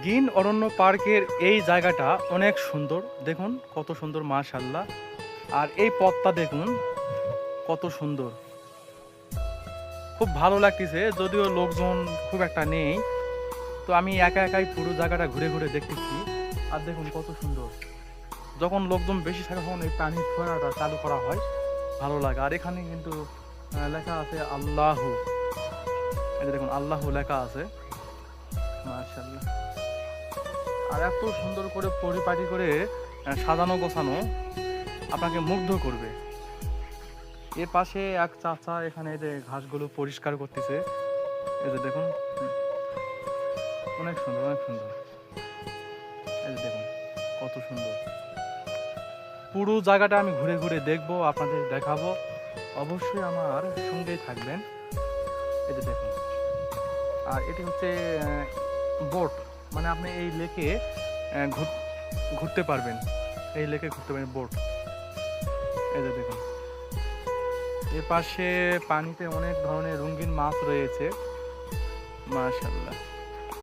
গিন অরণ্য পার্কের এই জায়গাটা অনেক সুন্দর, দেখুন কত সুন্দর মাশাআল্লাহ। আর এই পথটা দেখুন কত সুন্দর, খুব ভালো লাগতেছে। যদিও লোকজন খুব একটা নেই, তো আমি একা একাই পুরো জায়গাটা ঘুরে ঘুরে দেখতেছি। আর দেখুন কত সুন্দর, যখন লোকজন বেশি থাকে তখন এই পানির ফোয়ারাটা চালু করা হয়, ভালো লাগে। আর এখানে কিন্তু লেখা আছে আল্লাহু, এই যে দেখুন আল্লাহু লেখা আছে, মাশাআল্লাহ। আর এত সুন্দর করে পরিপাটি করে সাজানো গোছানো, আপনাকে মুগ্ধ করবে। এর পাশে এক চাচা এখানে এই যে ঘাসগুলো পরিষ্কার করতেছে, এই যে দেখুন, অনেক সুন্দর অনেক সুন্দর। এই যে দেখুন কত সুন্দর। পুরো জায়গাটা আমি ঘুরে ঘুরে দেখবো, আপনাদের দেখাবো, অবশ্যই আমার সঙ্গেই থাকবেন। এই যে দেখুন, আর এটি হচ্ছে বোট, মানে আপনি এই লেকে ঘুরতে পারবেন, এই লেকে ঘুরতে পারবেন বোট। এই যে দেখুন, এর পাশে পানিতে অনেক ধরনের রঙিন মাছ রয়েছে, মাশাআল্লাহ।